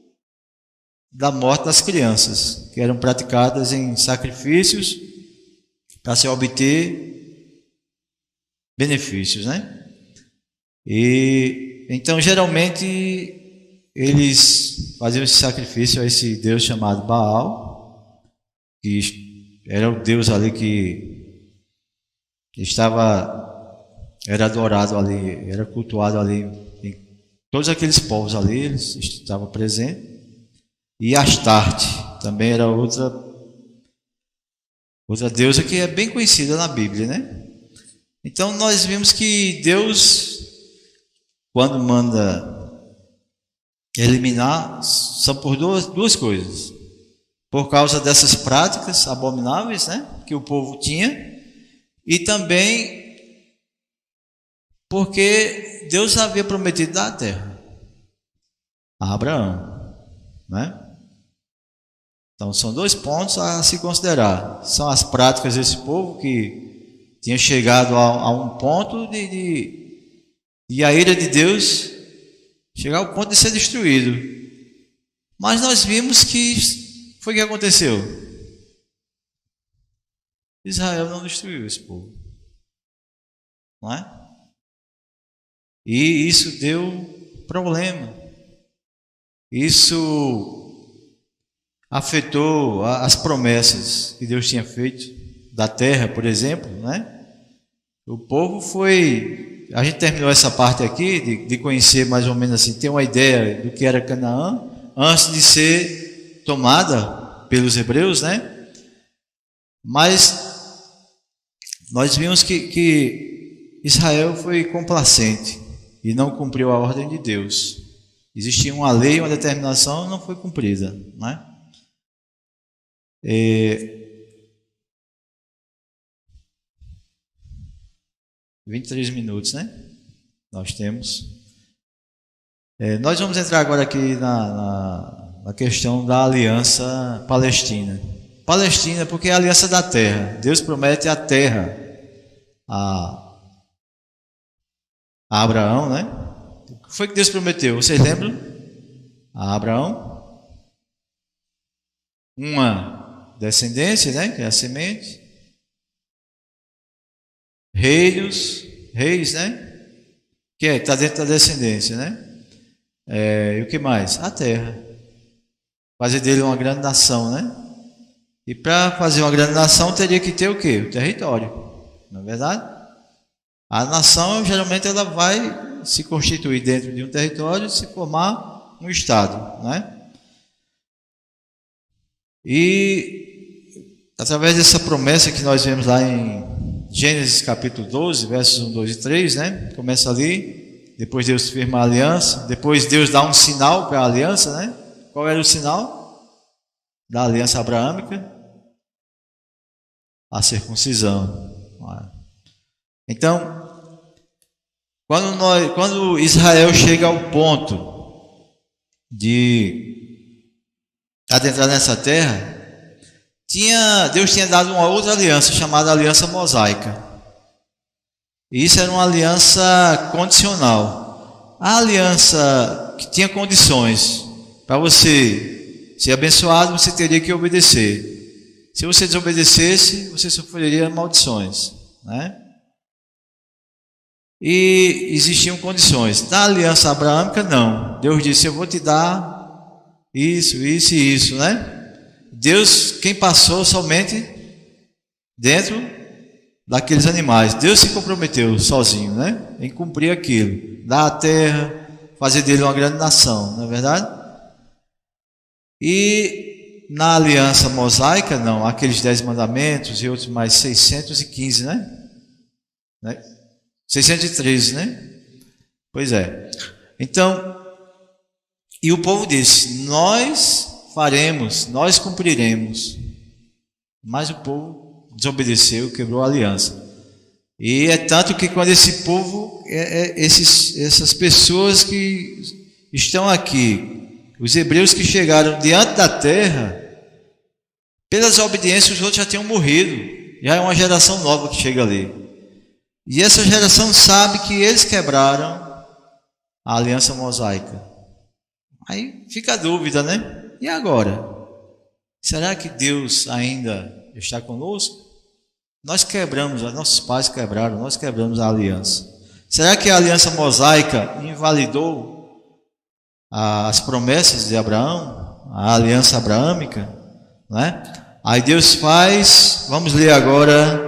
da morte das crianças, que eram praticadas em sacrifícios para se obter benefícios, né? E então geralmente eles faziam esse sacrifício a esse deus chamado Baal, que era o deus ali que era adorado ali, era cultuado ali em todos aqueles povos ali, eles estavam presentes. E Astarte também era outra deusa que é bem conhecida na Bíblia, né? Então nós vimos que Deus, quando manda eliminar, são por duas coisas. Por causa dessas práticas abomináveis, né, que o povo tinha, e também porque Deus havia prometido dar a terra a Abraão, né? Então são dois pontos a se considerar. São as práticas desse povo que tinha chegado a um ponto de a ira de Deus chegar ao ponto de ser destruído. Mas nós vimos que foi o que aconteceu. Israel não destruiu esse povo, não é? E isso deu problema. Isso afetou as promessas que Deus tinha feito da terra, por exemplo, né? O povo foi... A gente terminou essa parte aqui de conhecer mais ou menos assim, ter uma ideia do que era Canaã antes de ser tomada pelos hebreus, né? Mas nós vimos que Israel foi complacente e não cumpriu a ordem de Deus. Existia uma lei, uma determinação, não foi cumprida, né? 23 minutos, né? Nós temos. Nós vamos entrar agora aqui na questão da aliança palestina. Palestina, porque é a aliança da terra. Deus promete a terra a Abraão, né? O que foi que Deus prometeu? Vocês lembram? A Abraão uma descendência, né? Que é a semente. Reis, né? Que está dentro da descendência, né? E o que mais? A terra. Fazer dele uma grande nação, né? E para fazer uma grande nação teria que ter o quê? O território, não é verdade? A nação geralmente ela vai se constituir dentro de um território e se formar um estado, né? E através dessa promessa que nós vemos lá em Gênesis capítulo 12, versos 1, 2 e 3, né? Começa ali, depois Deus firma a aliança, depois Deus dá um sinal para a aliança, né? Qual era o sinal da aliança abraâmica? A circuncisão. Então, quando Israel chega ao ponto de adentrar nessa terra, Deus tinha dado uma outra aliança chamada aliança mosaica. E isso era uma aliança condicional. A aliança que tinha condições para você ser abençoado, você teria que obedecer. Se você desobedecesse, você sofreria maldições, né? E existiam condições. Na aliança abraâmica, não. Deus disse: eu vou te dar isso, isso e isso, né? Deus, quem passou somente dentro daqueles animais. Deus se comprometeu sozinho, né? Em cumprir aquilo. Dar a terra, fazer dele uma grande nação, não é verdade? E na aliança mosaica, não, aqueles 10 mandamentos e outros mais 615, né? 613, né? Pois é. Então, e o povo disse: nós faremos, nós cumpriremos. Mas o povo desobedeceu, quebrou a aliança. E é tanto que quando esse povo, essas pessoas que estão aqui, os hebreus que chegaram diante da terra, pelas obediências os outros já tinham morrido. Já é uma geração nova que chega ali. E essa geração sabe que eles quebraram a aliança mosaica. Aí fica a dúvida, né? E agora? Será que Deus ainda está conosco? Nós quebramos, nossos pais quebraram, nós quebramos a aliança. Será que a aliança mosaica invalidou as promessas de Abraão, a aliança abraâmica, né? Aí Deus faz, vamos ler agora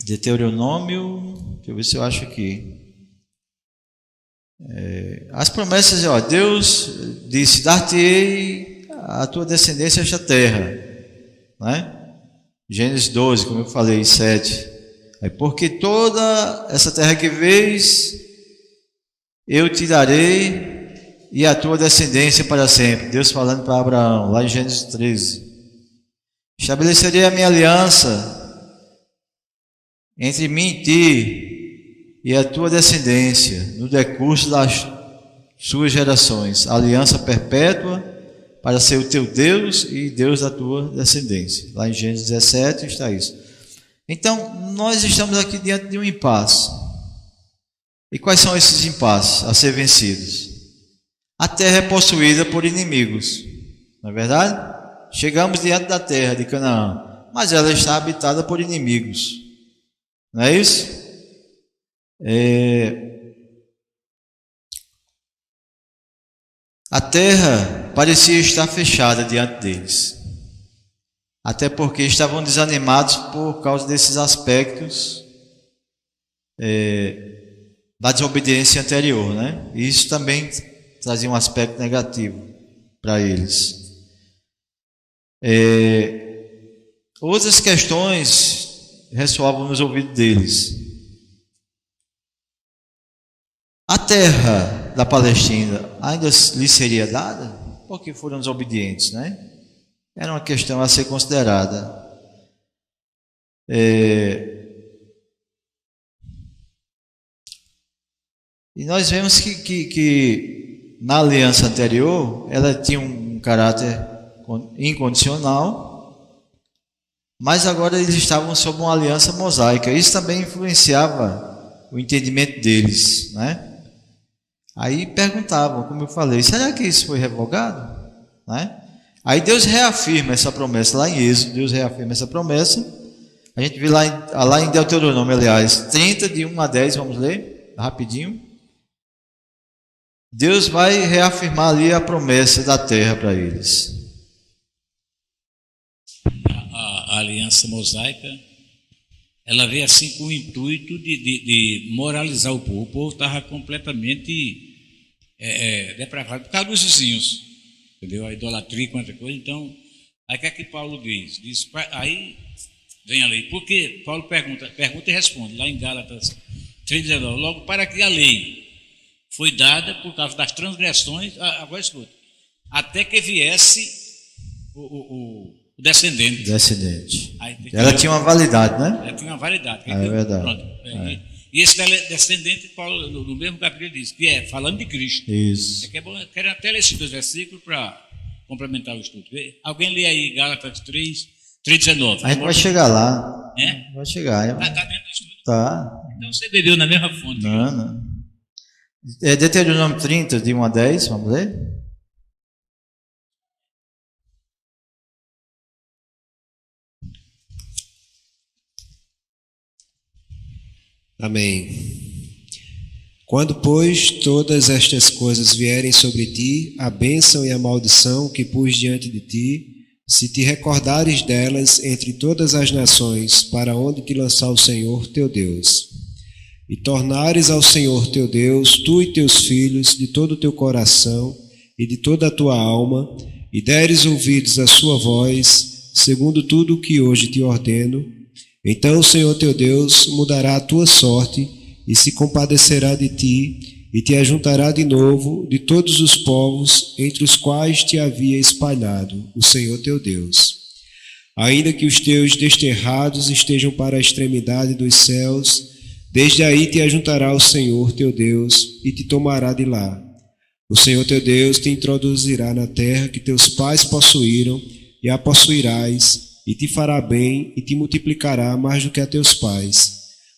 Deuteronômio, deixa eu ver se eu acho aqui. As promessas, Deus disse: dar-te-ei a tua descendência esta terra, né? Gênesis 12, como eu falei, 7. Porque toda essa terra que vês, eu te darei e a tua descendência para sempre. Deus falando para Abraão, lá em Gênesis 13. Estabelecerei a minha aliança entre mim e ti e a tua descendência no decurso das suas gerações. Aliança perpétua para ser o teu Deus e Deus da tua descendência. Lá em Gênesis 17 está isso. Então, nós estamos aqui diante de um impasse. E quais são esses impasses a ser vencidos? A terra é possuída por inimigos, não é verdade? Chegamos diante da terra de Canaã, mas ela está habitada por inimigos, não é isso? A terra parecia estar fechada diante deles, até porque estavam desanimados por causa desses aspectos da desobediência anterior, né? E isso também trazia um aspecto negativo para eles. Outras questões ressoavam nos ouvidos deles. A terra da Palestina ainda lhe seria dada? Porque foram desobedientes, né? Era uma questão a ser considerada. E nós vemos que na aliança anterior, ela tinha um caráter incondicional, mas agora eles estavam sob uma aliança mosaica. Isso também influenciava o entendimento deles, né? Aí perguntavam, como eu falei, será que isso foi revogado? Né? Aí Deus reafirma essa promessa, lá em Êxodo, Deus reafirma essa promessa. A gente vê lá em Deuteronômio, aliás, 30, de 1 a 10, vamos ler, rapidinho. Deus vai reafirmar ali a promessa da terra para eles. A aliança mosaica, ela veio assim com o intuito de moralizar o povo. O povo estava completamente depravado por causa dos vizinhos, entendeu? A idolatria, quanta coisa. Então, aí o que é que Paulo diz? Aí vem a lei. Porque Paulo pergunta e responde, lá em Gálatas 3,19. Logo, para que a lei foi dada por causa das transgressões, agora escuta, até que viesse o descendente. Ela tinha uma validade, né? Ela tinha uma validade. É verdade. Pronto. E esse descendente, Paulo, no mesmo capítulo, diz que falando de Cristo. Isso. É bom, eu quero até ler esses 2 versículos para complementar o estudo. Alguém lê aí Gálatas 3,19. A gente vai chegar lá. É? Vai chegar. Está dentro do estudo? Tá. Então você bebeu na mesma fonte. Não. Deuteronômio 30, de 1 a 10, vamos ler? Amém. Quando, pois, todas estas coisas vierem sobre ti, a bênção e a maldição que pus diante de ti, se te recordares delas entre todas as nações, para onde te lançar o Senhor teu Deus, e tornares ao Senhor teu Deus, tu e teus filhos, de todo o teu coração e de toda a tua alma, e deres ouvidos à sua voz, segundo tudo o que hoje te ordeno, então o Senhor teu Deus mudará a tua sorte e se compadecerá de ti e te ajuntará de novo de todos os povos entre os quais te havia espalhado o Senhor teu Deus. Ainda que os teus desterrados estejam para a extremidade dos céus, desde aí te ajuntará o Senhor teu Deus e te tomará de lá. O Senhor teu Deus te introduzirá na terra que teus pais possuíram e a possuirás, e te fará bem e te multiplicará mais do que a teus pais.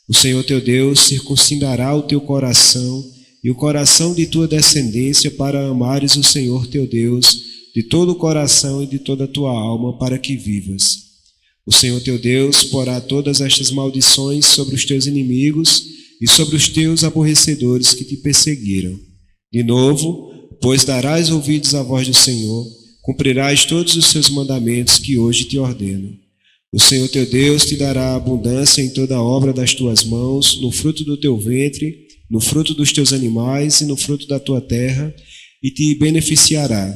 O Senhor teu Deus circuncidará o teu coração e o coração de tua descendência para amares o Senhor teu Deus de todo o coração e de toda a tua alma para que vivas. O Senhor teu Deus porá todas estas maldições sobre os teus inimigos e sobre os teus aborrecedores que te perseguiram. De novo, pois darás ouvidos à voz do Senhor, cumprirás todos os seus mandamentos que hoje te ordeno. O Senhor teu Deus te dará abundância em toda a obra das tuas mãos, no fruto do teu ventre, no fruto dos teus animais e no fruto da tua terra, e te beneficiará,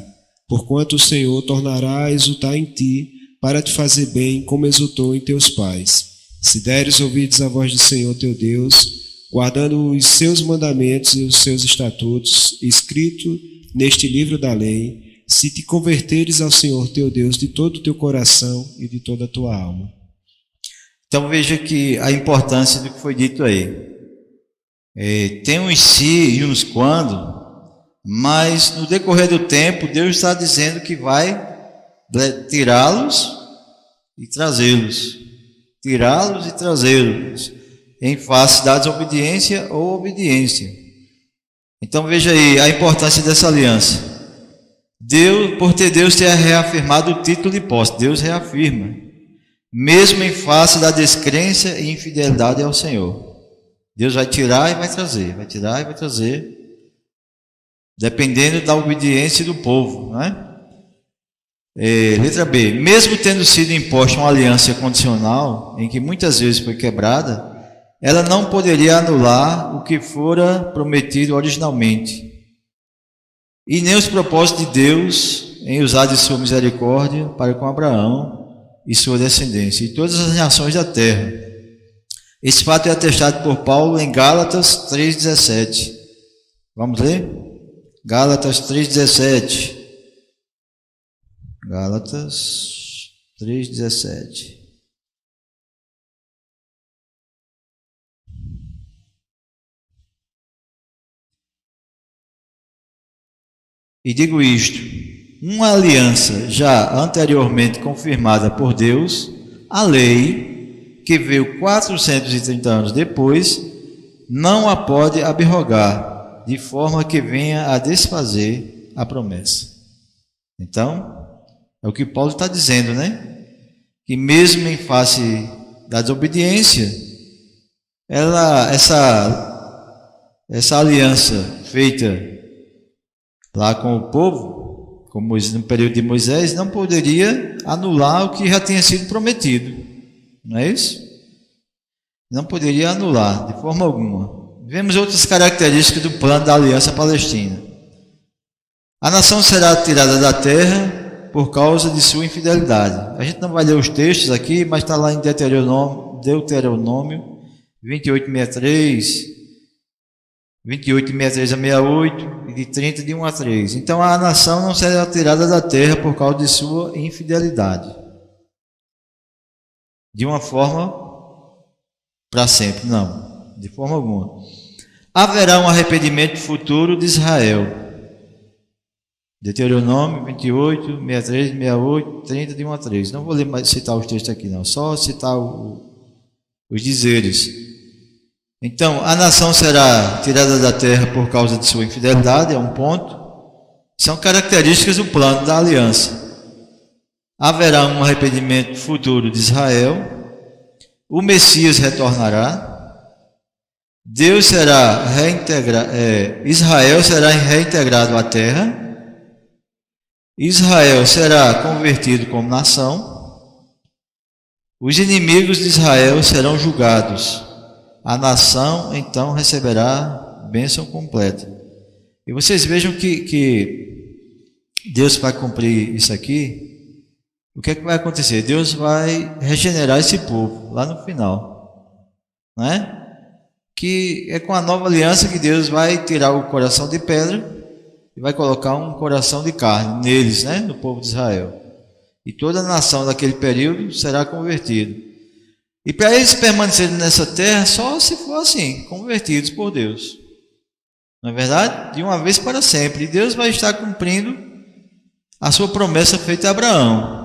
porquanto o Senhor tornará a exultar em ti para te fazer bem, como exultou em teus pais. Se deres ouvidos à voz do Senhor teu Deus, guardando os seus mandamentos e os seus estatutos, escrito neste livro da lei, se te converteres ao Senhor teu Deus de todo o teu coração e de toda a tua alma. Então veja que a importância do que foi dito aí. Tem uns se e uns quando, mas no decorrer do tempo Deus está dizendo que vai tirá-los e trazê-los. Tirá-los e trazê-los em face da desobediência ou obediência. Então veja aí a importância dessa aliança. Deus ter reafirmado o título de posse, Deus reafirma, mesmo em face da descrença e infidelidade ao Senhor. Deus vai tirar e vai trazer, vai tirar e vai trazer, dependendo da obediência do povo, não é? Letra B. Mesmo tendo sido imposta uma aliança condicional, em que muitas vezes foi quebrada, ela não poderia anular o que fora prometido originalmente, e nem os propósitos de Deus em usar de sua misericórdia para com Abraão e sua descendência, e todas as nações da terra. Esse fato é atestado por Paulo em Gálatas 3,17. Vamos ler? Gálatas 3,17. Gálatas 3,17. E digo isto: uma aliança já anteriormente confirmada por Deus, a lei, que veio 430 anos depois, não a pode abrogar, de forma que venha a desfazer a promessa. Então, é o que Paulo está dizendo, né? Que mesmo em face da desobediência, essa aliança feita lá com o povo, como no período de Moisés, não poderia anular o que já tinha sido prometido. Não é isso? Não poderia anular, de forma alguma. Vemos outras características do plano da aliança palestina. A nação será tirada da terra por causa de sua infidelidade. A gente não vai ler os textos aqui, mas está lá em Deuteronômio 28:63, 28:63 a 68 e de 30 de 1 a 3. Então a nação não será tirada da terra por causa de sua infidelidade, de uma forma para sempre, não, de forma alguma. Haverá um arrependimento futuro de Israel. Deuteronômio 28, 63, 68, 30 de 1 a 3. Não vou ler mais, citar os textos aqui não, só citar os dizeres. Então, a nação será tirada da terra por causa de sua infidelidade, é um ponto. São características do plano da aliança. Haverá um arrependimento futuro de Israel. O Messias retornará. Deus será Israel será reintegrado à terra. Israel será convertido como nação. Os inimigos de Israel serão julgados. A nação, então, receberá bênção completa. E vocês vejam que Deus vai cumprir isso aqui. O que é que vai acontecer? Deus vai regenerar esse povo lá no final. Não é? Que é com a nova aliança que Deus vai tirar o coração de pedra e vai colocar um coração de carne neles, né? No povo de Israel. E toda a nação daquele período será convertida. E para eles permanecerem nessa terra, só se for assim, convertidos por Deus. Não é verdade? De uma vez para sempre. E Deus vai estar cumprindo a sua promessa feita a Abraão.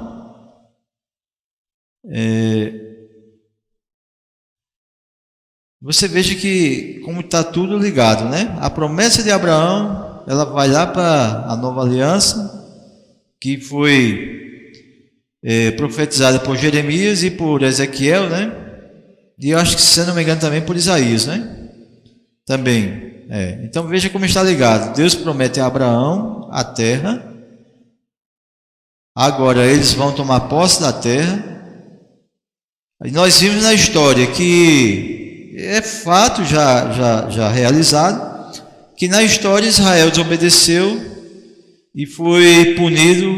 Você veja que como está tudo ligado, né? A promessa de Abraão, ela vai lá para a nova aliança, que foi profetizada por Jeremias e por Ezequiel, né? E eu acho que, se eu não me engano, também por Isaías, né? Também. Então veja como está ligado. Deus promete a Abraão a terra. Agora eles vão tomar posse da terra. E nós vimos na história que é fato já realizado, que na história Israel desobedeceu e foi punido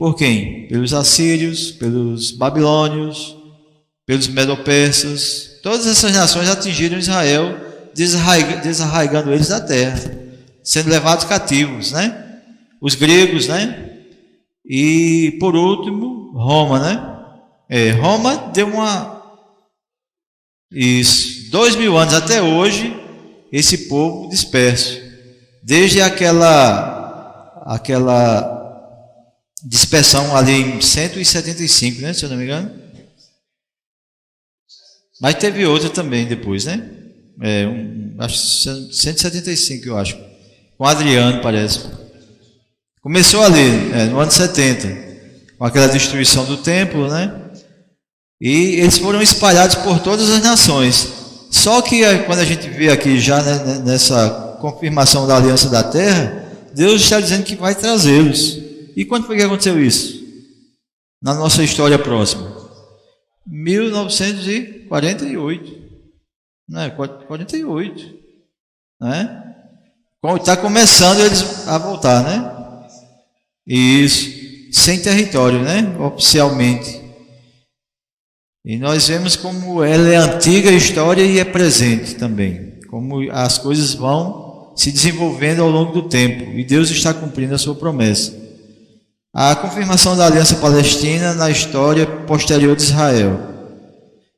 Por quem? Pelos assírios, pelos babilônios, pelos medo-persas. Todas essas nações atingiram Israel, desarraigando eles da terra, sendo levados cativos, né? Os gregos, né? E por último, Roma, né? Roma deu isso, 2000 anos até hoje, esse povo disperso, desde aquela dispersão ali em 175, né? Se eu não me engano. Mas teve outra também depois, né? Acho 175, eu acho. Com Adriano, parece. Começou ali, no ano 70, com aquela destruição do templo, né? E eles foram espalhados por todas as nações. Só que quando a gente vê aqui já, né, nessa confirmação da aliança da terra, Deus está dizendo que vai trazê-los. E quando foi que aconteceu isso? Na nossa história próxima. 1948. Né? 48. Né? Está começando eles a voltar, né? Isso. Sem território, né? Oficialmente. E nós vemos como ela é antiga história e é presente também. Como as coisas vão se desenvolvendo ao longo do tempo. E Deus está cumprindo a sua promessa. A confirmação da aliança palestina na história posterior de Israel.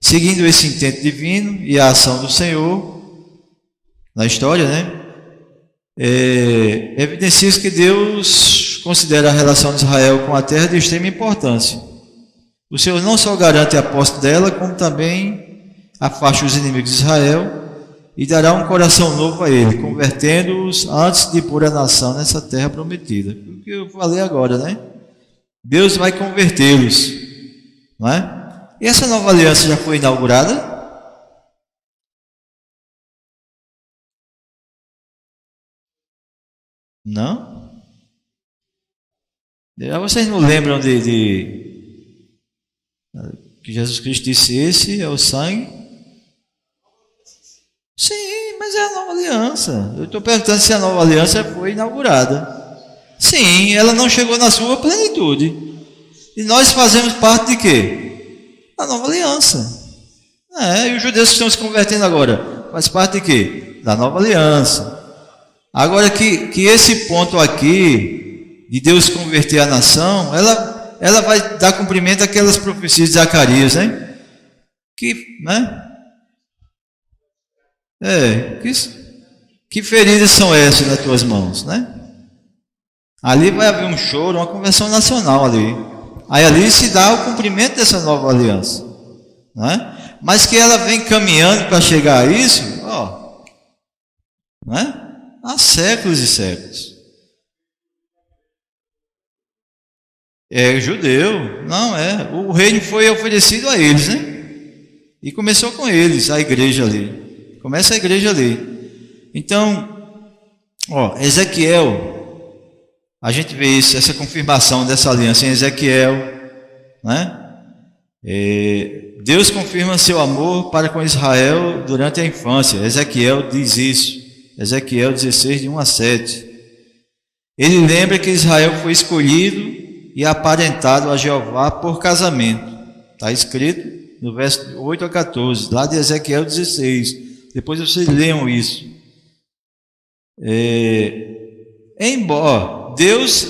Seguindo esse intento divino e a ação do Senhor na história, né? Evidencia que Deus considera a relação de Israel com a terra de extrema importância. O Senhor não só garante a posse dela, como também afasta os inimigos de Israel e dará um coração novo a ele, convertendo-os antes de pôr a nação nessa terra prometida. O que eu falei agora, né? Deus vai convertê-los, não é? E essa nova aliança já foi inaugurada? Não? Vocês não lembram que Jesus Cristo disse: esse é o sangue? Sim, mas é a nova aliança. Eu estou perguntando se a nova aliança foi inaugurada. Sim, ela não chegou na sua plenitude. E nós fazemos parte de quê? Da nova aliança. E os judeus que estão se convertendo agora, faz parte de quê? Da nova aliança. Agora que esse ponto aqui, de Deus converter a nação, ela vai dar cumprimento àquelas profecias de Zacarias, né? Que feridas são essas nas tuas mãos, né? Ali vai haver um choro, uma conversão nacional ali. Aí ali se dá o cumprimento dessa nova aliança, né? Mas que ela vem caminhando para chegar a isso, né? Há séculos e séculos. Judeu, não é. O reino foi oferecido a eles, né? E começou com eles, a igreja ali. Começa a igreja ali. Então, Ezequiel, a gente vê isso, essa confirmação dessa aliança em Ezequiel, né? Deus confirma seu amor para com Israel durante a infância. Ezequiel diz isso. Ezequiel 16, de 1 a 7. Ele lembra que Israel foi escolhido e aparentado a Jeová por casamento. Está escrito no verso 8 a 14, lá de Ezequiel 16. Depois vocês leiam isso. Embora Deus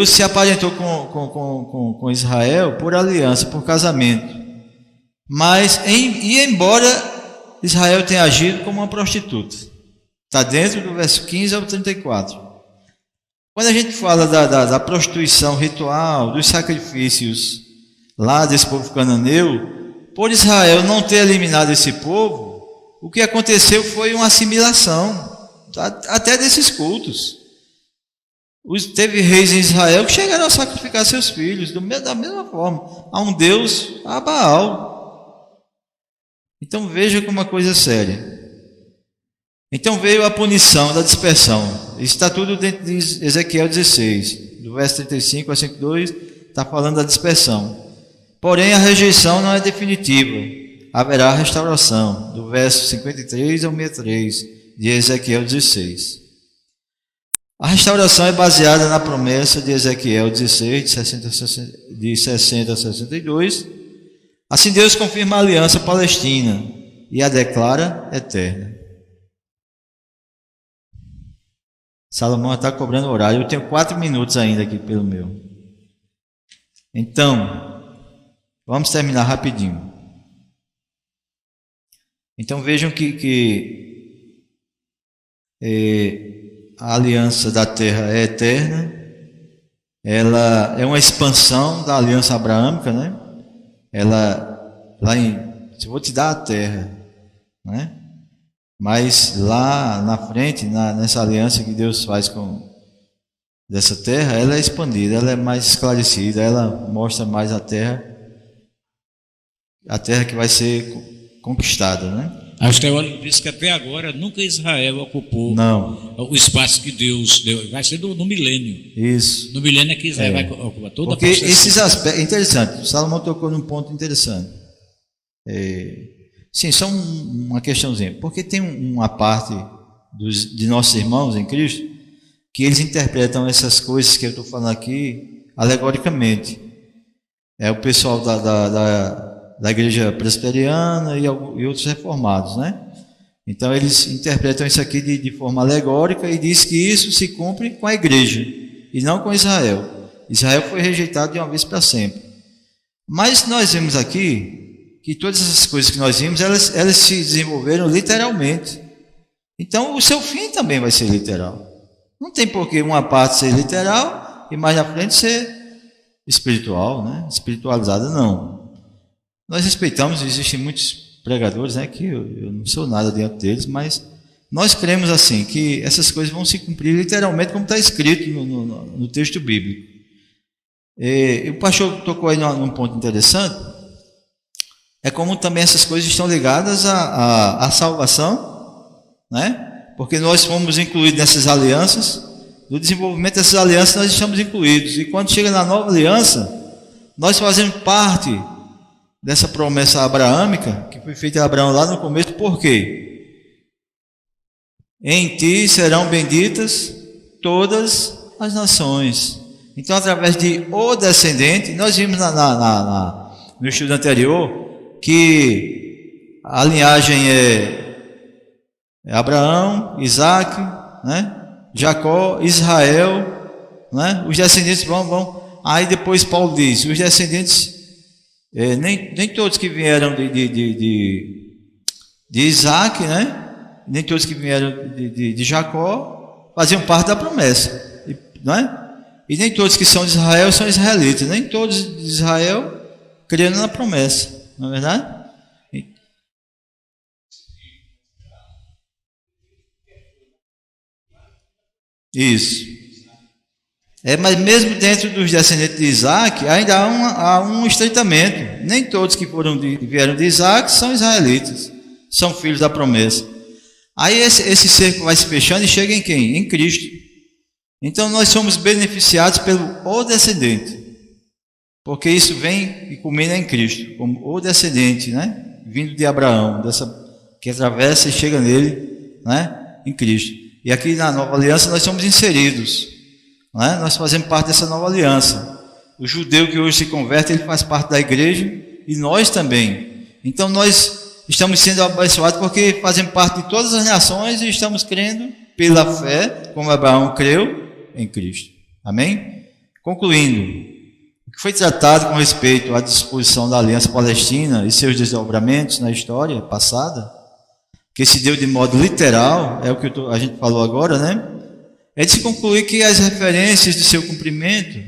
se aparentou com Israel por aliança, por casamento. Mas, embora Israel tenha agido como uma prostituta. Está dentro do verso 15 ao 34. Quando a gente fala da prostituição ritual, dos sacrifícios lá desse povo cananeu, por Israel não ter eliminado esse povo, o que aconteceu foi uma assimilação, até desses cultos. Teve reis em Israel que chegaram a sacrificar seus filhos da mesma forma, a um deus, a Baal. Então veja como uma coisa séria. Então veio a punição da dispersão. Está tudo dentro de Ezequiel 16, do verso 35 a 52, está falando da dispersão. Porém a rejeição não é definitiva, haverá restauração, do verso 53 ao 63 de Ezequiel 16. A restauração é baseada na promessa de Ezequiel 16, de 60 a 62. Assim Deus confirma a aliança palestina e a declara eterna. Salomão está cobrando horário. Eu tenho 4 minutos ainda aqui pelo meu. Então, vamos terminar rapidinho. Então vejam que a aliança da terra é eterna. Ela é uma expansão da aliança abraâmica, né? Eu vou te dar a terra, né? Mas lá na frente, nessa aliança que Deus faz dessa terra, ela é expandida, ela é mais esclarecida, ela mostra mais a terra que vai ser conquistada, né? Os teólogos dizem que até agora nunca Israel ocupou o espaço que Deus deu. Vai ser no milênio. Isso. No milênio é que Israel vai ocupar toda a porque esses aspectos... Interessante, Salomão tocou num ponto interessante. Sim, só uma questãozinha. Porque tem uma parte de nossos irmãos em Cristo que eles interpretam essas coisas que eu estou falando aqui alegoricamente. É o pessoal da igreja presbiteriana e outros reformados, né? Então eles interpretam isso aqui de forma alegórica e diz que isso se cumpre com a igreja e não com Israel. Israel foi rejeitado de uma vez para sempre. Mas nós vemos aqui que todas essas coisas que nós vimos, elas se desenvolveram literalmente. Então o seu fim também vai ser literal. Não tem por que uma parte ser literal e mais na frente ser espiritual, né? Espiritualizada, não. Nós respeitamos, existem muitos pregadores, né, que eu não sou nada diante deles, mas nós cremos assim, que essas coisas vão se cumprir literalmente como está escrito no texto bíblico. E o pastor tocou aí num ponto interessante, é como também essas coisas estão ligadas à salvação, né? Porque nós fomos incluídos nessas alianças, no desenvolvimento dessas alianças nós estamos incluídos, e quando chega na nova aliança, nós fazemos parte dessa promessa abraâmica, que foi feita a Abraão lá no começo. Por quê? Em ti serão benditas todas as nações. Então, através de o descendente, nós vimos no estudo anterior que a linhagem é Abraão, Isaac, né? Jacó, Israel, né? Os descendentes vão. Aí depois Paulo diz, os descendentes... nem todos que vieram de Isaac, né? Nem todos que vieram de Jacó faziam parte da promessa, né? E nem todos que são de Israel são israelitas, nem todos de Israel creram na promessa, não é verdade? Isso. Mas mesmo dentro dos descendentes de Isaac, ainda há um estreitamento. Nem todos que vieram de Isaac são israelitas, são filhos da promessa. Aí esse cerco vai se fechando e chega em quem? Em Cristo. Então nós somos beneficiados pelo o descendente, porque isso vem e culmina em Cristo, como o descendente, né? Vindo de Abraão, que atravessa e chega nele, né? Em Cristo. E aqui na nova aliança nós somos inseridos. Nós fazemos parte dessa nova aliança. O judeu que hoje se converte, ele faz parte da igreja e nós também. Então nós estamos sendo abençoados porque fazemos parte de todas as nações e estamos crendo pela fé, como Abraão creu em Cristo. Amém? Concluindo, o que foi tratado com respeito à disposição da aliança palestina e seus desdobramentos na história passada, que se deu de modo literal, é o que a gente falou agora, né? É de se concluir que as referências de seu cumprimento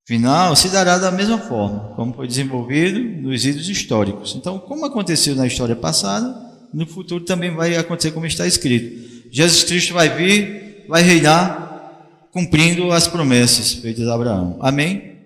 final se dará da mesma forma, como foi desenvolvido nos idos históricos. Então, como aconteceu na história passada, no futuro também vai acontecer como está escrito. Jesus Cristo vai vir, vai reinar, cumprindo as promessas feitas a Abraão. Amém?